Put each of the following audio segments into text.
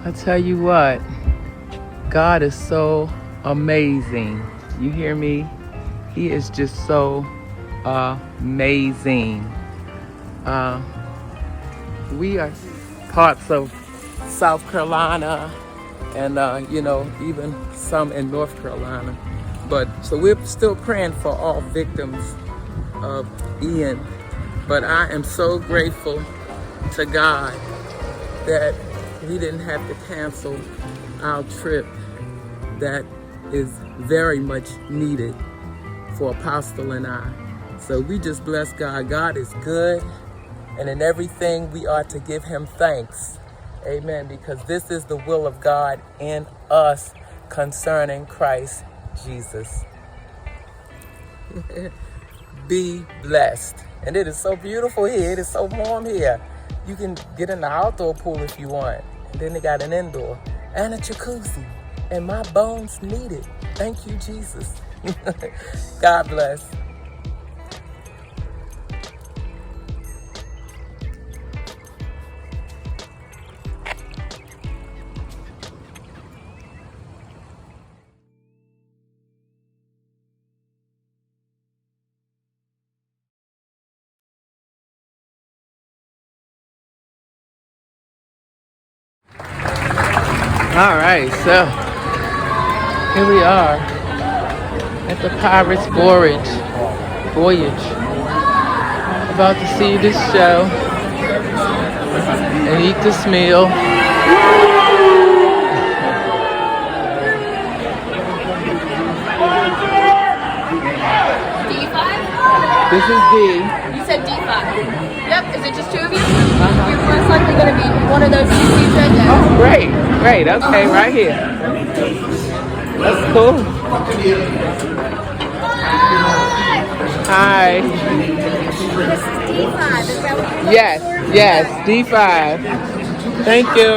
I tell you what, God is so amazing. You hear me? He is just so amazing. We are parts of South Carolina and, even some in North Carolina. But so we're still praying for all victims of Ian. But I am so grateful to God that we didn't have to cancel our trip that is very much needed for Apostle and I. So we just bless God. God is good, and in everything we are to give him thanks. Amen, because this is the will of God in us concerning Christ Jesus. Be blessed. And it is so beautiful here. It is so warm here. You can get in the outdoor pool if you want. And then they got an indoor and a jacuzzi. And my bones need it. Thank you, Jesus. God bless. All right, so here we are at the Pirates Voyage. About to see this show and eat this meal. D5? This is D. You said D5. Yep, is it just two of you? You're most likely going to be one of those two seats right there. Oh, great. Okay, right here. That's cool. Hi. This is D5. Is that what you're Yes, D5. Thank you.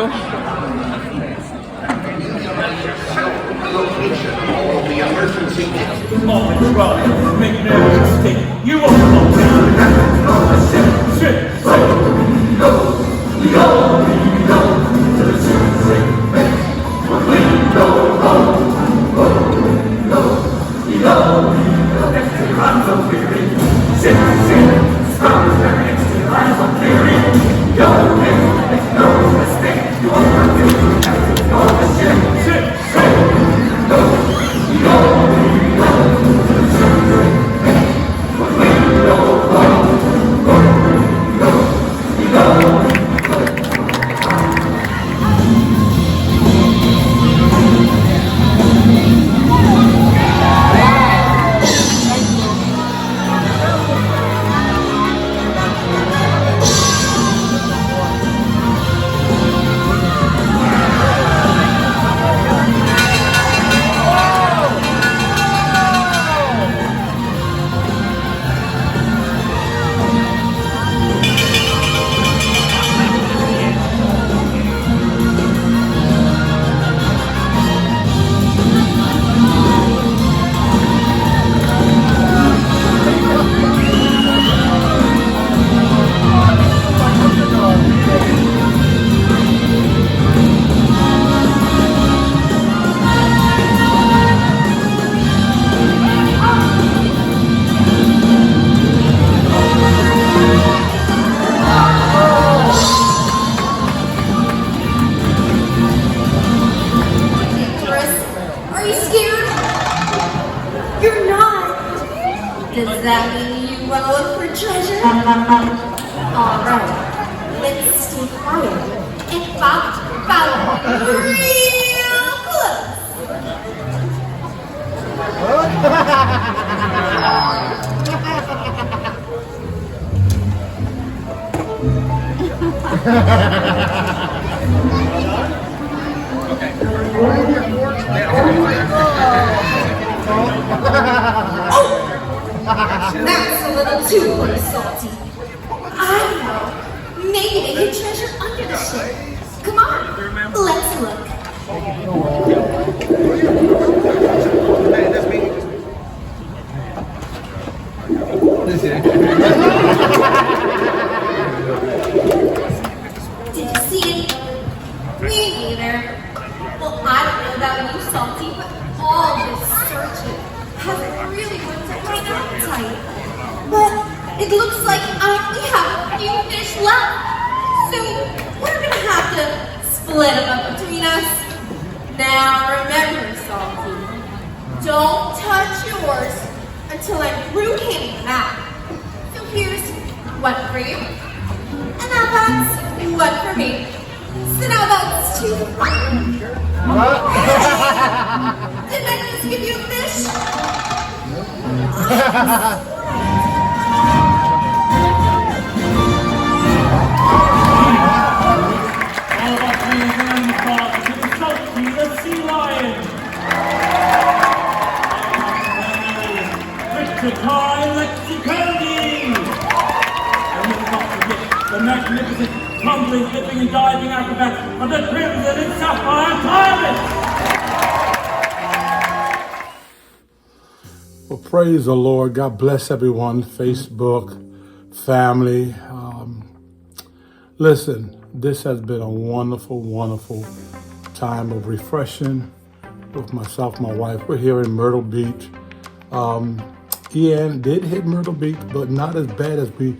Does that mean you want to look for treasure? Alright, let's stay quiet and follow real close. That's a little too salty. I don't know. Maybe they hid treasure under the ship. Come on, let's look. Did you see it? Me neither. it looks like I only have a few fish left. So we're gonna have to split them up between us. Now remember, Salty, don't touch yours until I'm through handing them out. So here's one for you, and now that's one for me. So now that's two. Didn't I just give you a fish? All of us being around the park to the 𝗖𝗟𝗏𝗖𝗟𝗏, the sea lion. 𝗥𝗘𝗔𝗗𝗖𝗟𝗏𝗖𝗍𝗏. And we will not forget the magnificent tumbling, flipping, and diving acrobats of the crimson and sapphire pirates. Well, praise the Lord. God bless everyone, Facebook, family. Listen, this has been a wonderful, wonderful time of refreshing with myself and my wife. We're here in Myrtle Beach. Ian did hit Myrtle Beach, but not as bad as we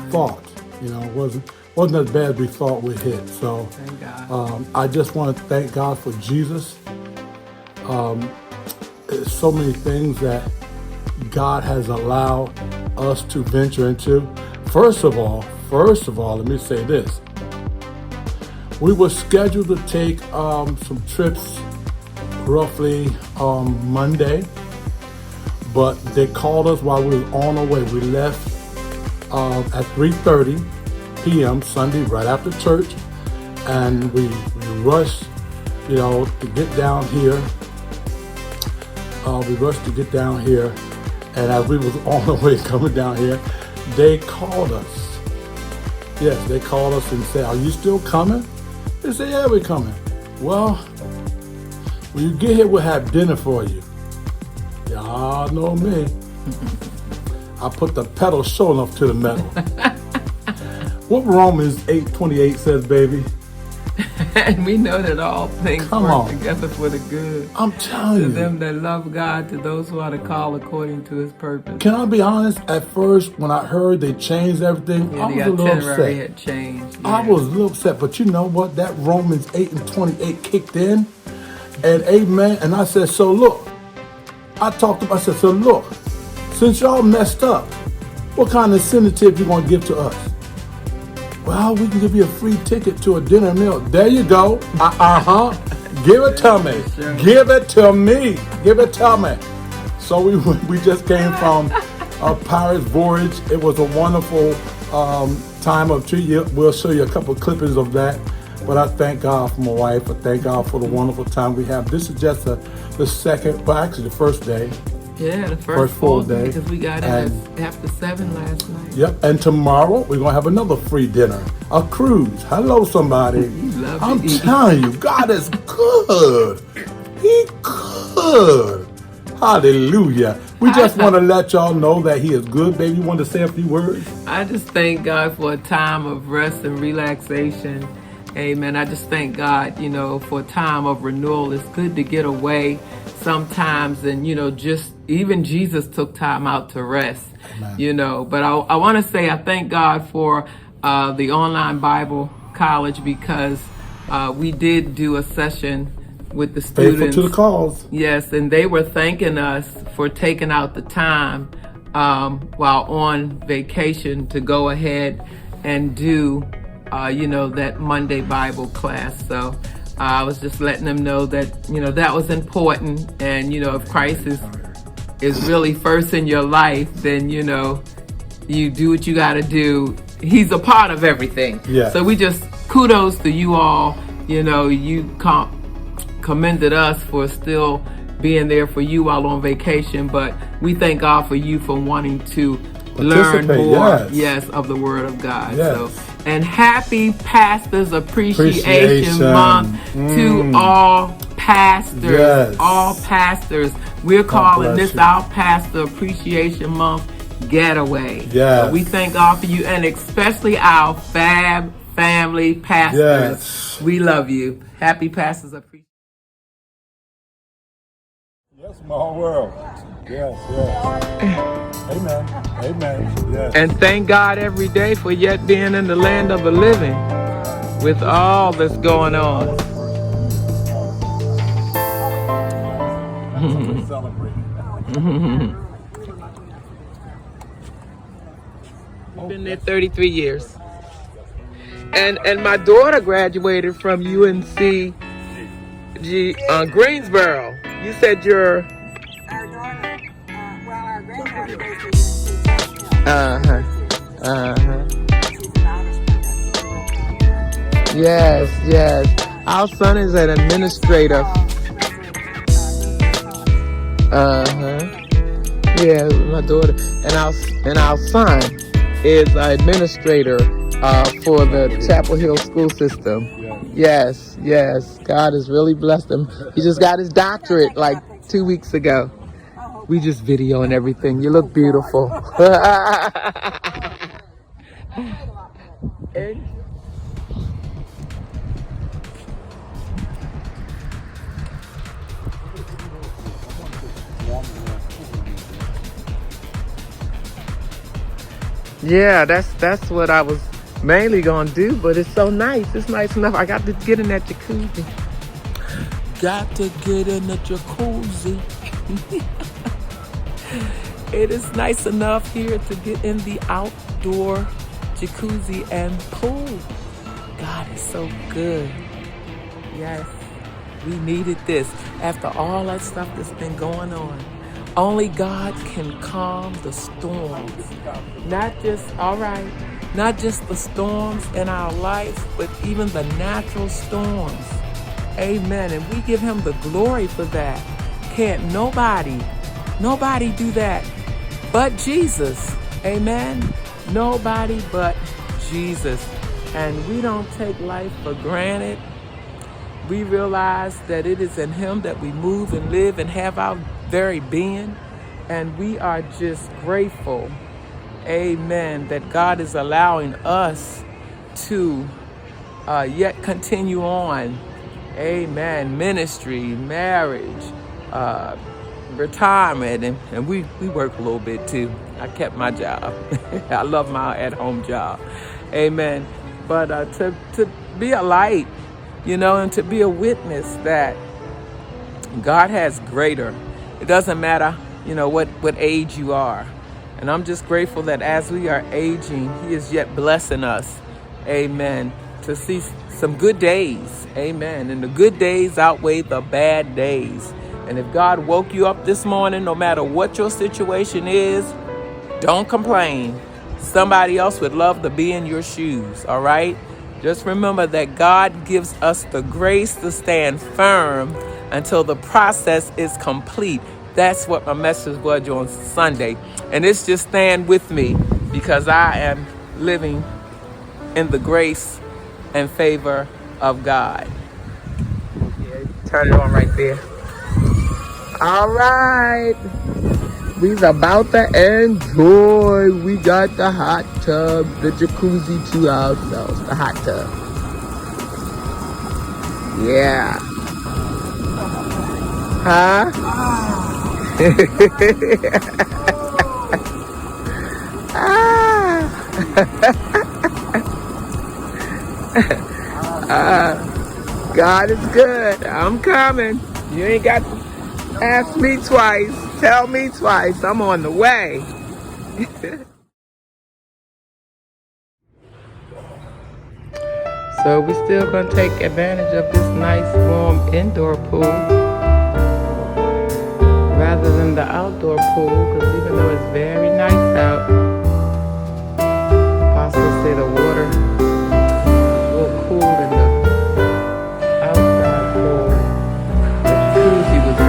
thought. You know, it wasn't as bad as we thought we hit. So Thank God. I just want to thank God for Jesus. There's so many things that God has allowed us to venture into. First of all, let me say this. We were scheduled to take some trips roughly Monday, but they called us while we were on our way. We left at 3:30 p.m. Sunday, right after church, and we rushed, to get down here. And as we was on the way coming down here, they called us. Yes, they called us and said, "Are you still coming?" They said, "Yeah, we're coming." Well, when you get here, we'll have dinner for you. Y'all know me. I put the pedal sure enough to the metal. What Romans 8:28 says, baby? And we know that all things Come work on. together for the good. I'm telling To you. them that love God, to those who are the called according to his purpose. Can I be honest? At first, when I heard they changed everything, Yeah, I was the a little itinerary upset. had changed. I yeah. was a little upset, but you know what? That Romans 8:28 kicked in, and amen. And I said, so look, I said, so look, since y'all messed up, what kind of incentive you gonna give to us? Well, we can give you a free ticket to a dinner meal. There you go. Give it to me. Sure. Give it to me. Give it to me. So we just came from a Pirates voyage. It was a wonderful time of 2 years. We'll show you a couple of clippings of that. But I thank God for my wife. I thank God for the wonderful time we have. This is just the second, well, actually the first day. Yeah, the First first full full day. day. Because we got in after 7 last night. Yep, and tomorrow we're gonna have another free dinner, a cruise. Hello, somebody. love to I'm eat. telling you, God is good. He good. Hallelujah. We just want to let y'all know that He is good. Baby, you want to say a few words? I just thank God for a time of rest and relaxation. Amen. I just thank God, for a time of renewal. It's good to get away sometimes, and just even Jesus took time out to rest. Amen. But I want to say I thank God for the online Bible college, because we did do a session with the students. Faithful to the cause. Yes, and they were thanking us for taking out the time while on vacation to go ahead and do that Monday Bible class. So I was just letting them know that, that was important. And, if Christ is really first in your life, then, you do what you got to do. He's a part of everything. Yeah. So we just kudos to you all. You commended us for still being there for you while on vacation. But we thank God for you for wanting to learn Participate, more, yes. of the Word of God. Yes. So, and happy Pastors Appreciation Appreciation. Month to all pastors. Yes. All pastors. We're calling bless this you. our Pastor Appreciation Month getaway. Yes. So we thank God for you, and especially our Fab family pastors. Yes. We love you. Happy Pastors Appreciation. Yes, small world. Yes, yes. Amen. Amen. Yes. And thank God every day for yet being in the land of the living with all that's going on. I've been there 33 years. And my daughter graduated from UNC Greensboro. You said you're... Our daughter, our granddaughter goes to UNC. She's an honors student. Yes. Our son is an administrator. Yeah, my daughter and our son is an administrator for the Chapel Hill school system. Yes. God has really blessed him. He just got his doctorate like 2 weeks ago. We just video and everything. You look beautiful. Yeah, that's what I was mainly gonna do, but it's so nice. It's nice enough. I got to get in that jacuzzi. Got to get in the jacuzzi. It is nice enough here to get in the outdoor jacuzzi and pool. God is so good. Yes, we needed this after all that stuff that's been going on. Only God can calm the storms. Not just the storms in our life, but even the natural storms. Amen. And we give him the glory for that. Can't nobody do that but Jesus. Amen. Nobody but Jesus. And we don't take life for granted. We realize that it is in him that we move and live and have our very being. And we are just grateful, amen, that God is allowing us to yet continue on, amen, ministry, marriage, retirement, and we work a little bit too. I kept my job. I love my at-home job, amen. But to be a light, and to be a witness that God has greater. It doesn't matter, what age you are. And I'm just grateful that as we are aging, he is yet blessing us, amen, to see some good days, amen. And the good days outweigh the bad days. And if God woke you up this morning, no matter what your situation is, don't complain. Somebody else would love to be in your shoes, all right? Just remember that God gives us the grace to stand firm until the process is complete. That's what my message was on Sunday. And it's just stand with me because I am living in the grace and favor of God. Yeah, turn it on right there. All right. We's about to enjoy. We got the hot tub, the jacuzzi to ourselves, the hot tub. Yeah. Huh? God is good. I'm coming. You ain't got to ask me twice. Tell me twice. I'm on the way. So we're still going to take advantage of this nice warm indoor pool rather than the outdoor pool, because even though it's very nice out, Apostle say the water is a little cool in the outside pool. The jacuzzi was the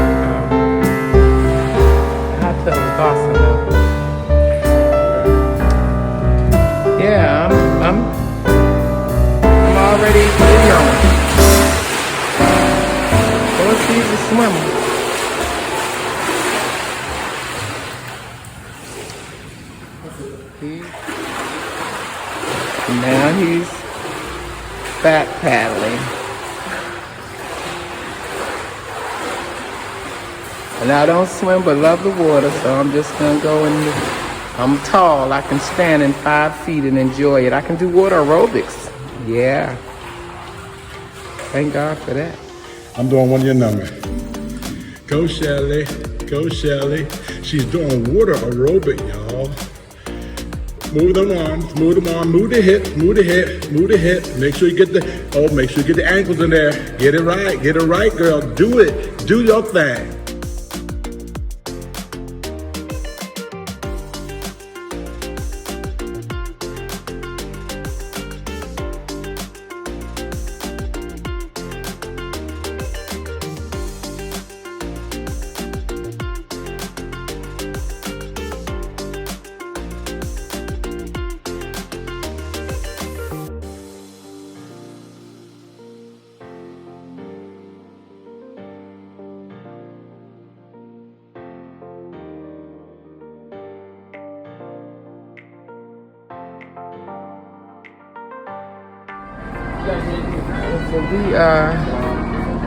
hot tub was awesome though. Yeah, I'm already videoing. Go see the swimmer. Now he's back paddling. And I don't swim but love the water, so I'm just gonna go in I'm tall. I can stand in 5 feet and enjoy it. I can do water aerobics. Yeah. Thank God for that. I'm doing one of your numbers. Go Shelly, go Shelly. She's doing water aerobic, y'all. Move them arms, move them arms, move the hip, move the hip, move the hip. Make sure you get make sure you get the ankles in there. Get it right, girl. Do it, do your thing. So we are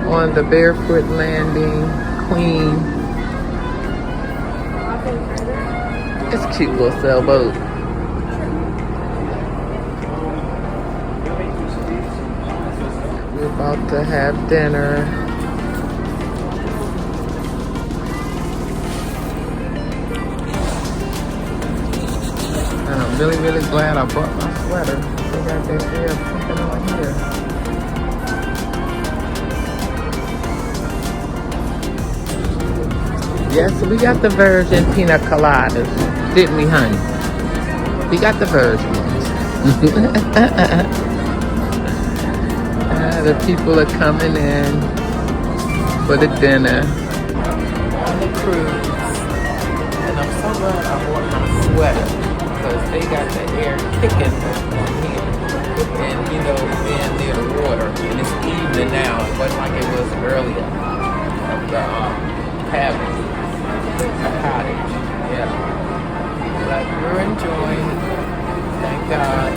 on the Barefoot Landing Queen. It's a cute little sailboat. We're about to have dinner. And I'm really, really glad I brought my sweater. They got that air pumping on here. Yeah, so we got the virgin pina coladas, didn't we, honey? We got the virgin ones. The people are coming in for the dinner on the cruise. And I'm so glad I bought my sweater because they got the air kicking on here. And, you know, being near the water. And it's evening now. It wasn't like it was earlier of the cabin. A cottage, yeah. But we're enjoying it. Thank God.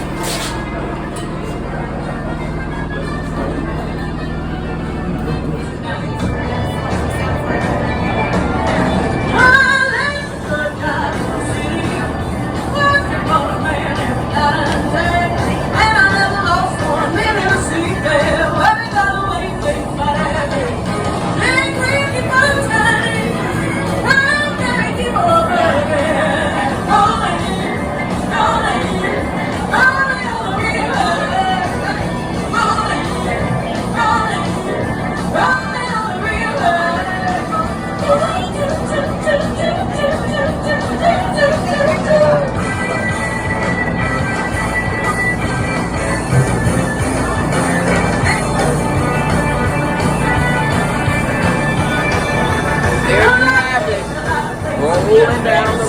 Rolling down the